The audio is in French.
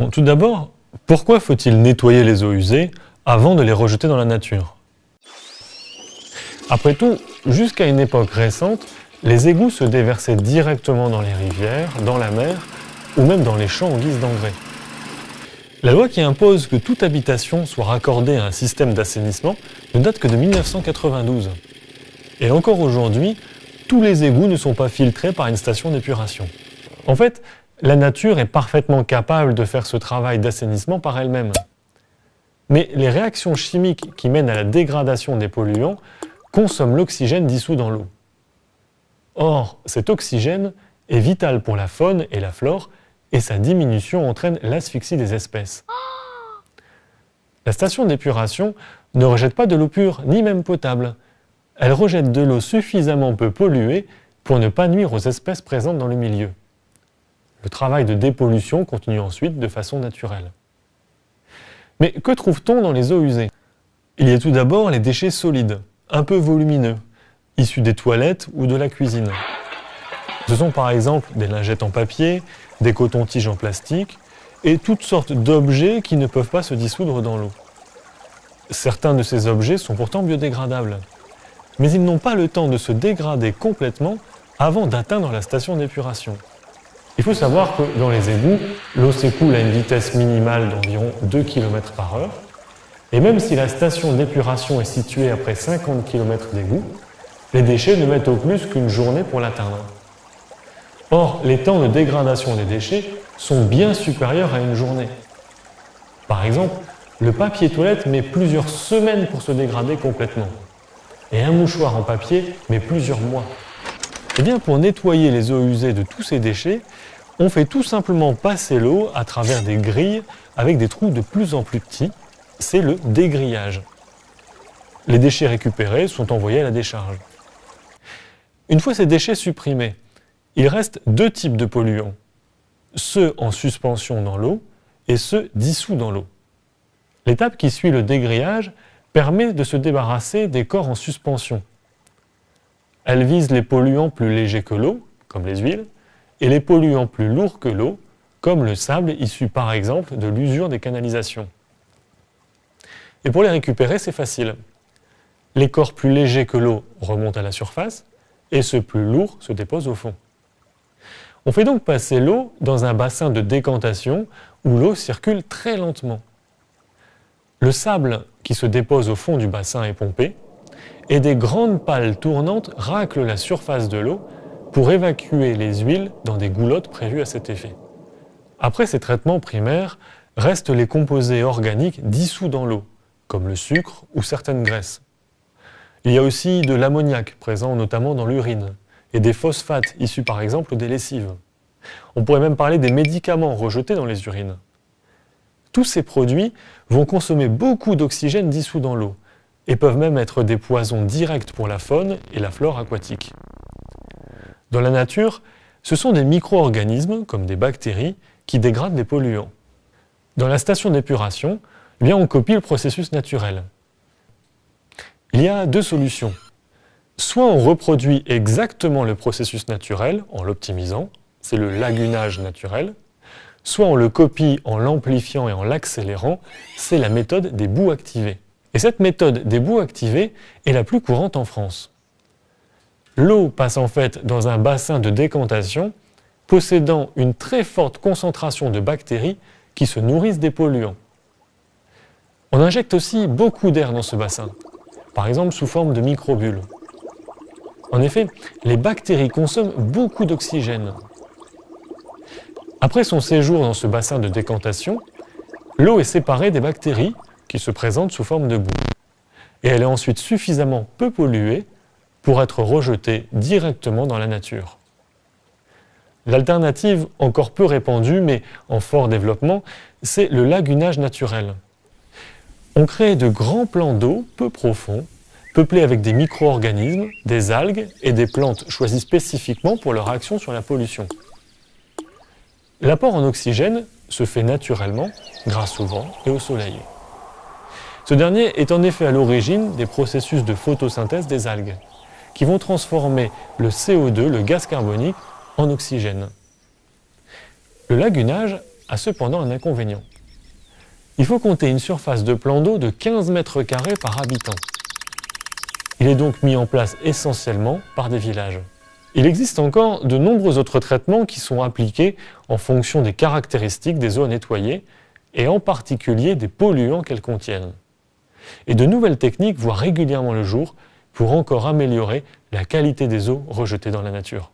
Bon, tout d'abord, pourquoi faut-il nettoyer les eaux usées avant de les rejeter dans la nature? Après tout, jusqu'à une époque récente, les égouts se déversaient directement dans les rivières, dans la mer ou même dans les champs en guise d'engrais. La loi qui impose que toute habitation soit raccordée à un système d'assainissement ne date que de 1992. Et encore aujourd'hui, tous les égouts ne sont pas filtrés par une station d'épuration. En fait, la nature est parfaitement capable de faire ce travail d'assainissement par elle-même. Mais les réactions chimiques qui mènent à la dégradation des polluants consomment l'oxygène dissous dans l'eau. Or, cet oxygène est vital pour la faune et la flore, et sa diminution entraîne l'asphyxie des espèces. La station d'épuration ne rejette pas de l'eau pure, ni même potable. Elle rejette de l'eau suffisamment peu polluée pour ne pas nuire aux espèces présentes dans le milieu. Le travail de dépollution continue ensuite de façon naturelle. Mais que trouve-t-on dans les eaux usées? Il y a tout d'abord les déchets solides, un peu volumineux, issus des toilettes ou de la cuisine. Ce sont par exemple des lingettes en papier, des cotons-tiges en plastique et toutes sortes d'objets qui ne peuvent pas se dissoudre dans l'eau. Certains de ces objets sont pourtant biodégradables, mais ils n'ont pas le temps de se dégrader complètement avant d'atteindre la station d'épuration. Il faut savoir que dans les égouts, l'eau s'écoule à une vitesse minimale d'environ 2 km/h, et même si la station d'épuration est située après 50 km d'égout, les déchets ne mettent au plus qu'une journée pour l'atteindre. Or, les temps de dégradation des déchets sont bien supérieurs à une journée. Par exemple, le papier toilette met plusieurs semaines pour se dégrader complètement, et un mouchoir en papier met plusieurs mois. Eh bien, pour nettoyer les eaux usées de tous ces déchets, on fait tout simplement passer l'eau à travers des grilles avec des trous de plus en plus petits. C'est le dégrillage. Les déchets récupérés sont envoyés à la décharge. Une fois ces déchets supprimés, il reste deux types de polluants, ceux en suspension dans l'eau et ceux dissous dans l'eau. L'étape qui suit le dégrillage permet de se débarrasser des corps en suspension. Elle vise les polluants plus légers que l'eau, comme les huiles, et les polluants plus lourds que l'eau, comme le sable issu par exemple de l'usure des canalisations. Et pour les récupérer, c'est facile. Les corps plus légers que l'eau remontent à la surface et ceux plus lourds se déposent au fond. On fait donc passer l'eau dans un bassin de décantation où l'eau circule très lentement. Le sable qui se dépose au fond du bassin est pompé et des grandes pales tournantes raclent la surface de l'eau pour évacuer les huiles dans des goulottes prévues à cet effet. Après ces traitements primaires, restent les composés organiques dissous dans l'eau, comme le sucre ou certaines graisses. Il y a aussi de l'ammoniac présent notamment dans l'urine et des phosphates issus par exemple des lessives. On pourrait même parler des médicaments rejetés dans les urines. Tous ces produits vont consommer beaucoup d'oxygène dissous dans l'eau et peuvent même être des poisons directs pour la faune et la flore aquatique. Dans la nature, ce sont des micro-organismes, comme des bactéries, qui dégradent les polluants. Dans la station d'épuration, on copie le processus naturel. Il y a deux solutions. Soit on reproduit exactement le processus naturel en l'optimisant, c'est le lagunage naturel, soit on le copie en l'amplifiant et en l'accélérant, c'est la méthode des boues activées. Et cette méthode des boues activées est la plus courante en France. L'eau passe en fait dans un bassin de décantation possédant une très forte concentration de bactéries qui se nourrissent des polluants. On injecte aussi beaucoup d'air dans ce bassin, par exemple sous forme de microbules. En effet, les bactéries consomment beaucoup d'oxygène. Après son séjour dans ce bassin de décantation, l'eau est séparée des bactéries qui se présentent sous forme de boue. Et elle est ensuite suffisamment peu polluée pour être rejetée directement dans la nature. L'alternative, encore peu répandue mais en fort développement, c'est le lagunage naturel. On crée de grands plans d'eau peu profonds, peuplés avec des micro-organismes, des algues et des plantes choisies spécifiquement pour leur action sur la pollution. L'apport en oxygène se fait naturellement grâce au vent et au soleil. Ce dernier est en effet à l'origine des processus de photosynthèse des algues, qui vont transformer le CO2, le gaz carbonique, en oxygène. Le lagunage a cependant un inconvénient. Il faut compter une surface de plan d'eau de 15 mètres carrés par habitant. Il est donc mis en place essentiellement par des villages. Il existe encore de nombreux autres traitements qui sont appliqués en fonction des caractéristiques des eaux à nettoyer et en particulier des polluants qu'elles contiennent. Et de nouvelles techniques voient régulièrement le jour pour encore améliorer la qualité des eaux rejetées dans la nature.